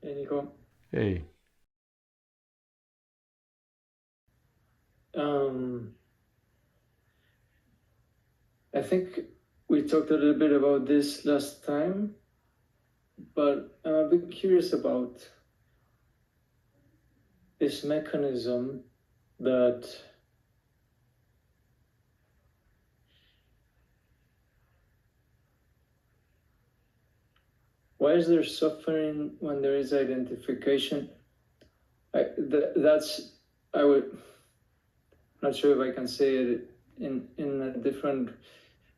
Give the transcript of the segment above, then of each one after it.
Hey, Nico. Hey. Um, I think we talked a little bit about this last time, but I'm a bit curious about this mechanism that why is there suffering when there is identification? That's I would not sure if I can say it in a different,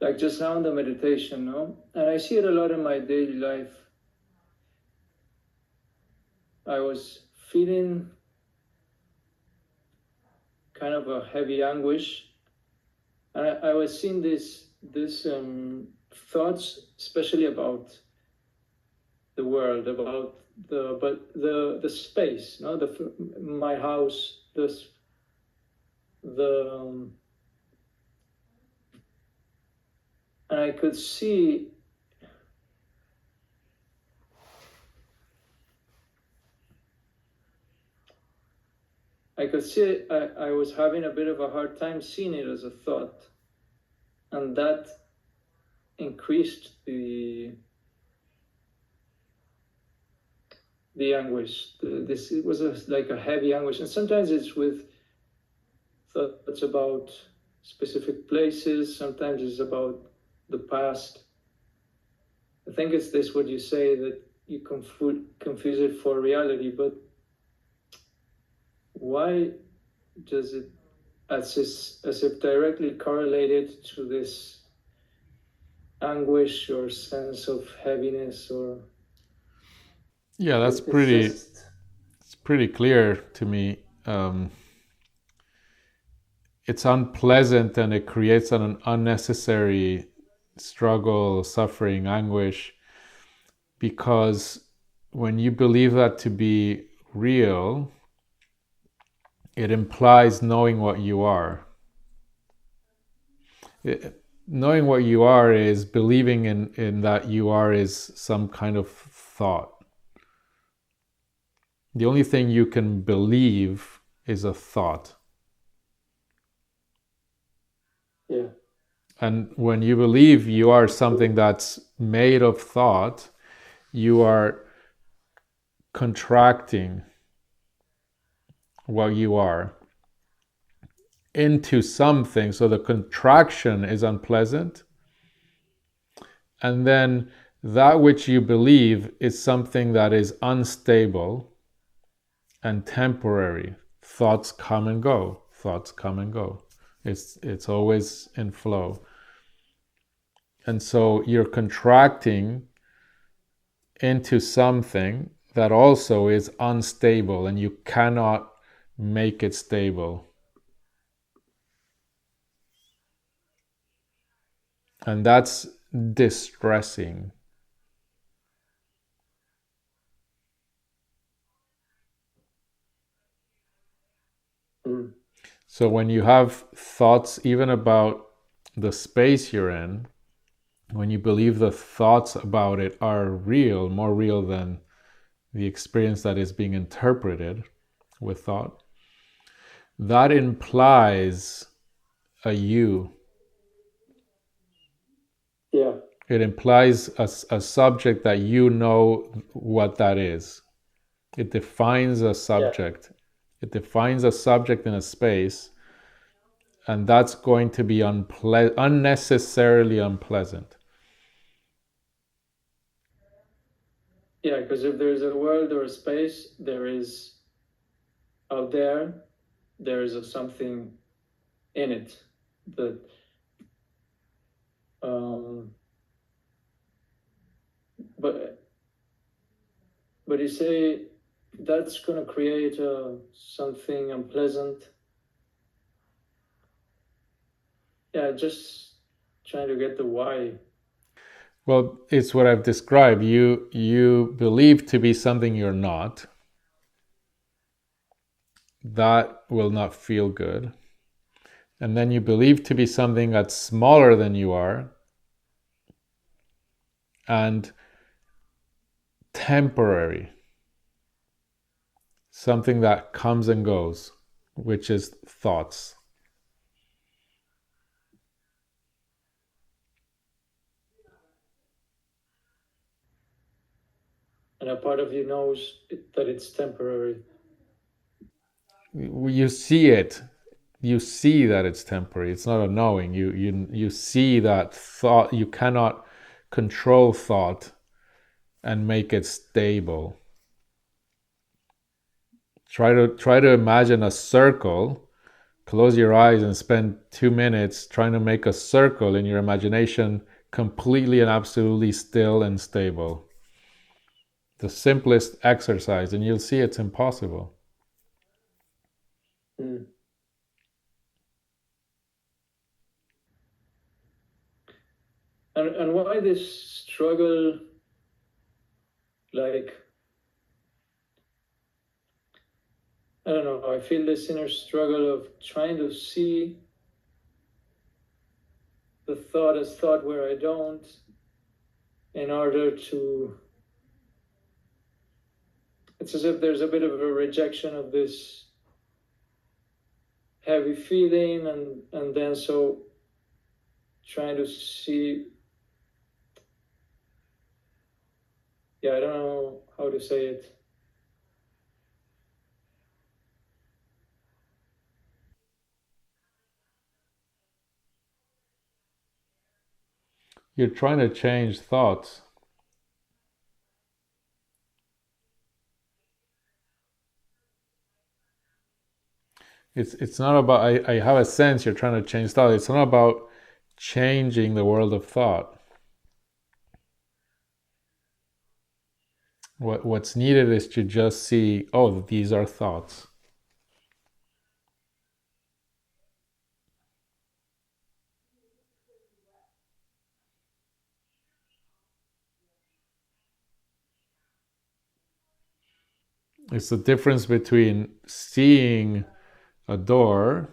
like just now in the meditation, no? And I see it a lot in my daily life. I was feeling kind of a heavy anguish. I was seeing this thoughts, especially about the world, about the space, no, my house, the and I could see I was having a bit of a hard time seeing it as a thought, and that increased the anguish. This it was like a heavy anguish, and sometimes it's with thoughts about specific places. Sometimes it's about the past. I think it's this what you say that you confuse it for reality, but why does it as if directly correlated to this anguish or sense of heaviness or Yeah, that's it's pretty just it's pretty clear to me. Um, it's unpleasant and it creates an unnecessary struggle, suffering, anguish, because when you believe that to be real, it implies knowing what you are. Knowing what you are is believing in that you are is some kind of thought. The only thing you can believe is a thought. yeah. And when you believe you are something that's made of thought, you are contracting what you are into something. So the contraction is unpleasant. And then that which you believe is something that is unstable and temporary. Thoughts come and go. Thoughts come and go. It's always in flow. And so you're contracting into something that also is unstable and you cannot make it stable. And that's distressing. Mm. So when you have thoughts even about the space you're in, when you believe the thoughts about it are real, more real than the experience that is being interpreted with thought, that implies a you. Yeah. It implies a subject that you know what that is. It defines a Yeah. subject. It defines a subject in a space, and that's going to be unnecessarily unpleasant. Yeah, because if there's a world or a space, there is out there is a something in it that um but but you say that's going to create something unpleasant. Yeah, just trying to get the why. Well, it's what I've described. You believe to be something you're not. That will not feel good. And then you believe to be something that's smaller than you are and temporary. something that comes and goes, which is thoughts. And a part of you knows that it's temporary. You see it. You see that it's temporary. It's not a knowing. You see that thought. You cannot control thought and make it stable. Try to imagine a circle. Close your eyes and spend 2 minutes trying to make a circle in your imagination completely and absolutely still and stable. The simplest exercise, and you'll see it's impossible. Mm. And why this struggle, like, I don't know, I feel this inner struggle of trying to see the thought as thought where I don't, in order to, it's as if there's a bit of a rejection of this heavy feeling, and then so trying to see, yeah, I don't know how to say it. You're trying to change thoughts. It's not about, I have a sense you're trying to change thought. It's not about changing the world of thought. What's needed is to just see, oh, these are thoughts. It's the difference between seeing a door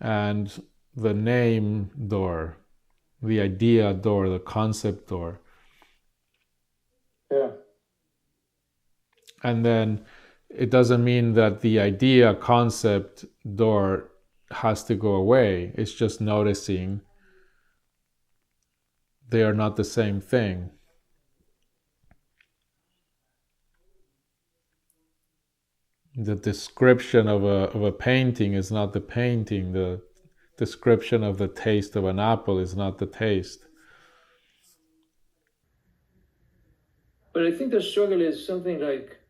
and the name door, the idea door, the concept door. Yeah. And then it doesn't mean that the idea concept door has to go away. It's just noticing they are not the same thing. The description of a painting is not the painting. The description of the taste of an apple is not the taste. But I think the struggle is something like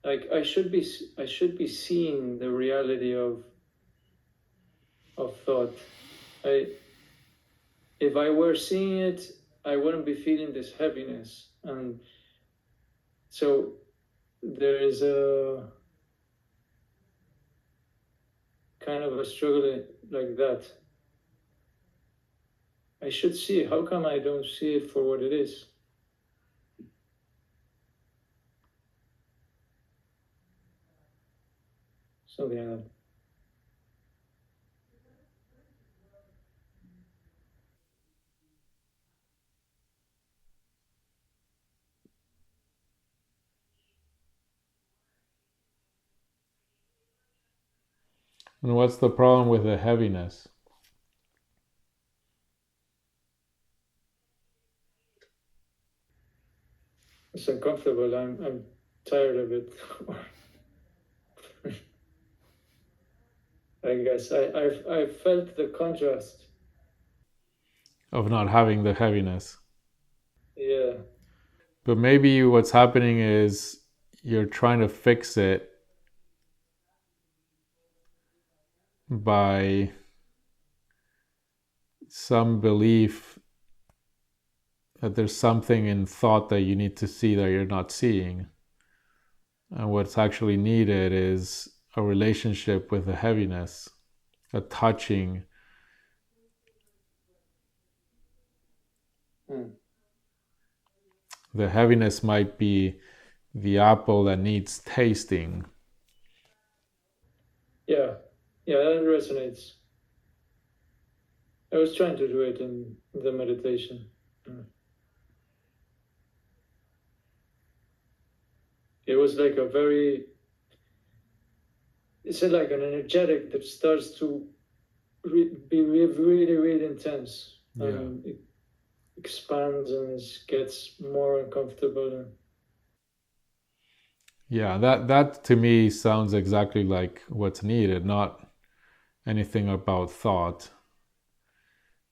I should be seeing the reality of thought. If I were seeing it, I wouldn't be feeling this heaviness. And so there is a kind of a struggle like that. I should see it. How come I don't see it for what it is? Something like that. And what's the problem with the heaviness? It's uncomfortable. I'm tired of it. I guess I've felt the contrast. Of not having the heaviness. Yeah. But maybe what's happening is you're trying to fix it by some belief that there's something in thought that you need to see that you're not seeing. And what's actually needed is a relationship with the heaviness, a touching. The heaviness might be the apple that needs tasting. Yeah. Yeah, that resonates. I was trying to do it in the meditation. it was like a very, it's like an energetic that starts to be really, really intense. And it expands and it gets more uncomfortable. Yeah, that to me sounds exactly like what's needed, not anything about thought.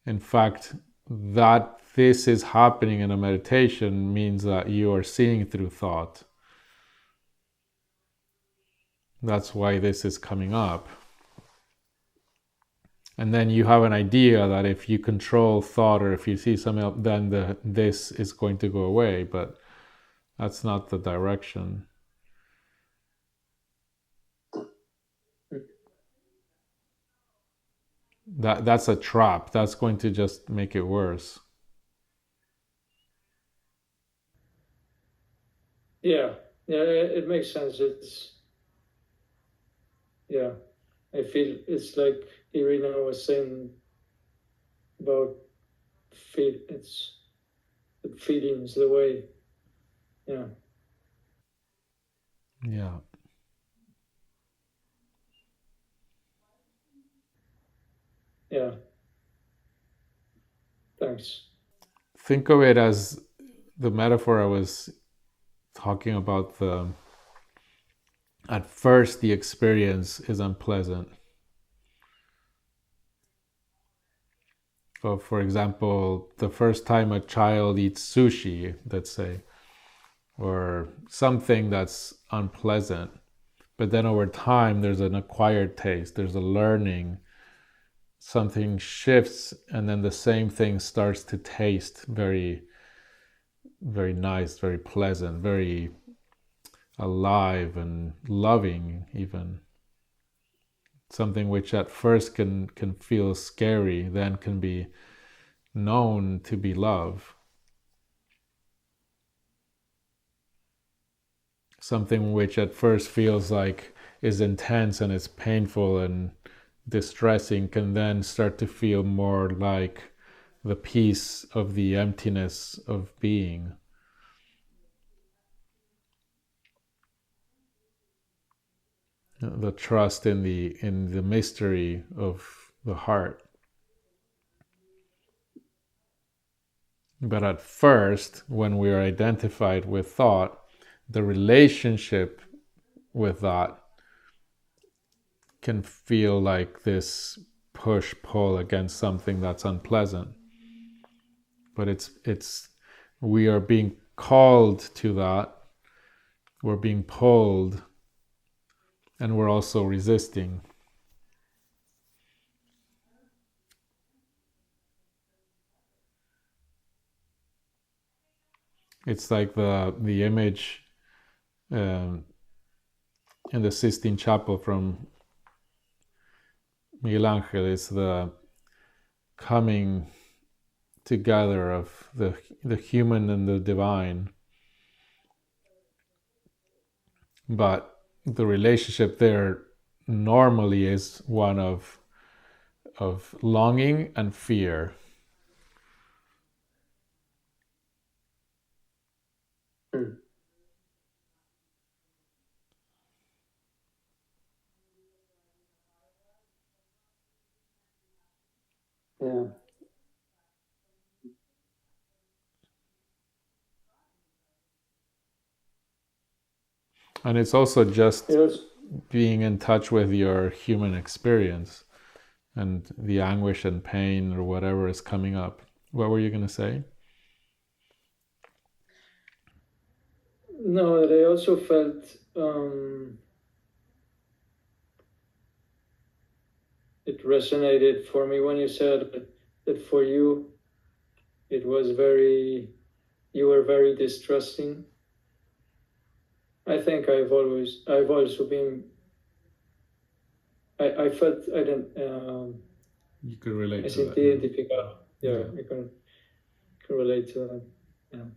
In fact, that this is happening in a meditation means that you are seeing through thought. That's why this is coming up. And then you have an idea that if you control thought or if you see something else, then this is going to go away, but that's not the direction. That's a trap. That's going to just make it worse. Yeah, it makes sense. I feel it's like Irina was saying about it's the feelings, the way, yeah. Yeah. Yeah. Thanks. Think of it as the metaphor I was talking about. At first the experience is unpleasant. So for example, the first time a child eats sushi, let's say, or something that's unpleasant, but then over time there's an acquired taste, there's a learning, something shifts, and then the same thing starts to taste very, very nice, very pleasant, very alive and loving even. Something which at first can feel scary, then can be known to be love. Something which at first feels like is intense and is painful and distressing can then start to feel more like the peace of the emptiness of being. The trust in the mystery of the heart. But at first, when we are identified with thought, the relationship with that can feel like this push-pull against something that's unpleasant. But it's we are being called to that. We're being pulled, and we're also resisting. It's like the image in the Sistine Chapel from Miguel Angel is the coming together of the human and the divine. But the relationship there normally is one of longing and fear. Yeah. And it's also just being in touch with your human experience and the anguish and pain or whatever is coming up. What were you going to say? No, I also felt it resonated for me when you said that for you it was you were very distrusting. I think I've also been. I felt I didn't. You could relate I to sentí that. identificado. Yeah, I can relate to that. Yeah.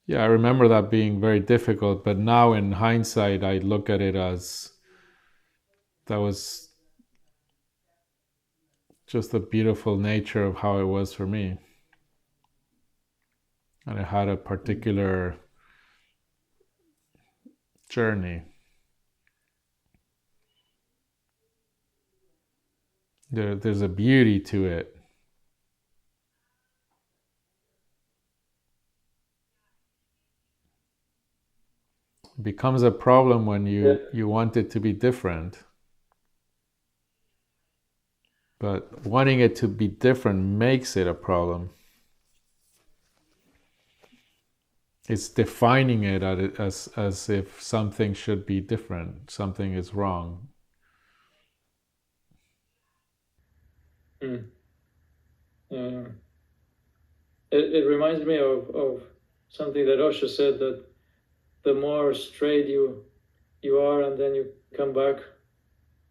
Yeah, I remember that being very difficult, but now in hindsight, I look at it as that was just the beautiful nature of how it was for me. And it had a particular journey. There's a beauty to it. It becomes a problem when you want it to be different. But wanting it to be different makes it a problem. It's defining it as if something should be different, something is wrong. Yeah. It reminds me of something that Osho said, that the more straight you are and then you come back,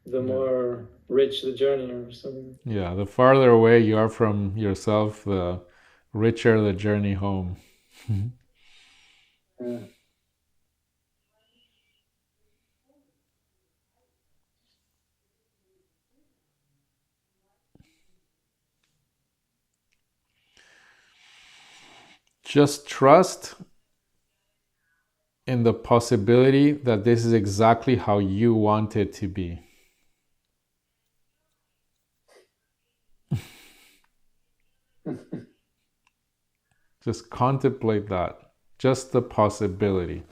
the more rich the journey or something. Yeah, the farther away you are from yourself, the richer the journey home. Yeah. Just trust in the possibility that this is exactly how you want it to be. Just contemplate that. Just the possibility.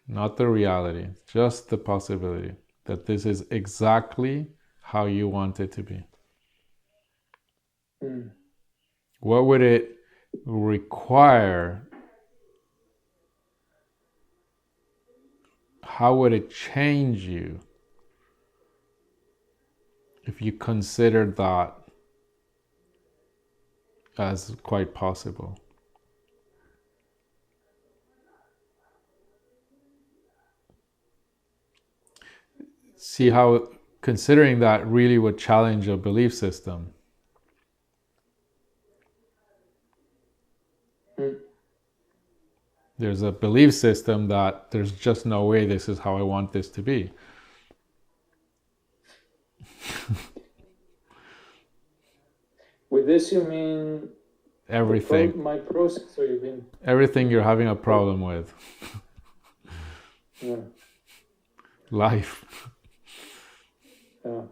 Not the reality. Just the possibility that this is exactly how you want it to be. What would it require? How would it change you if you considered that as quite possible? See how considering that really would challenge a belief system. There's a belief system that there's just no way this is how I want this to be. With this you mean everything? My process, or you mean everything you're having a problem with? Yeah. Life. Yeah.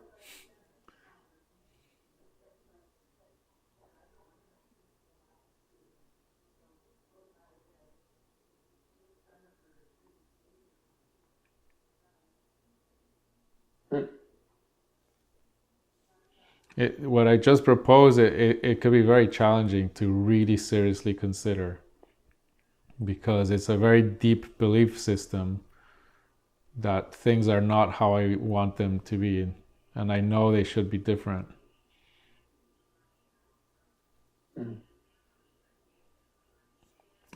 What I just proposed, it could be very challenging to really seriously consider, because it's a very deep belief system that things are not how I want them to be, and I know they should be different. And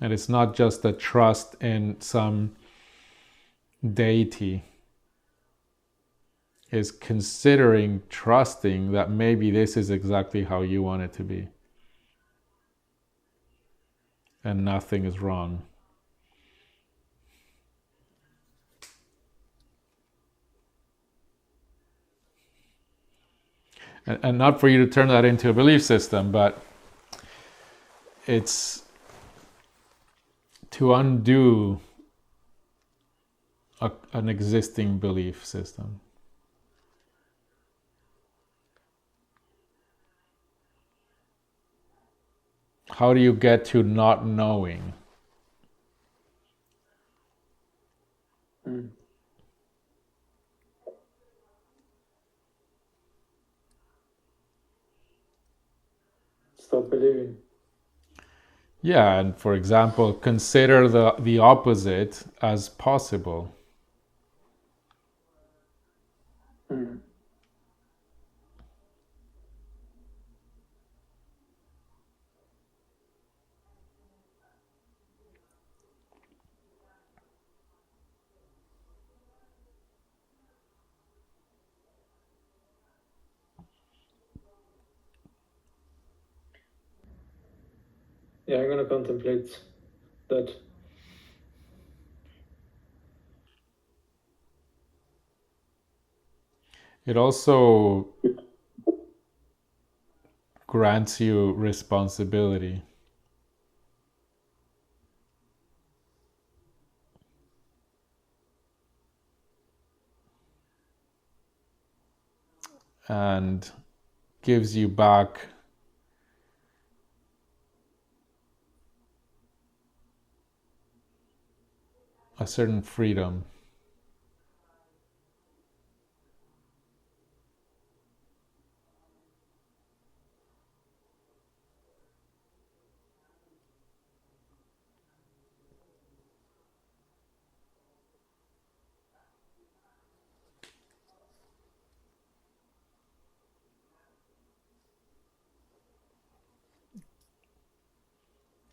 it's not just a trust in some deity. Is considering, trusting that maybe this is exactly how you want it to be. And nothing is wrong. And not for you to turn that into a belief system, but it's to undo an existing belief system. How do you get to not knowing? Stop believing. Yeah, and for example, consider the opposite as possible. Yeah, I'm gonna contemplate that. It also grants you responsibility. And gives you back a certain freedom.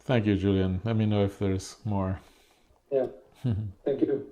Thank you, Julian. Let me know if there's more. Yeah. Thank you.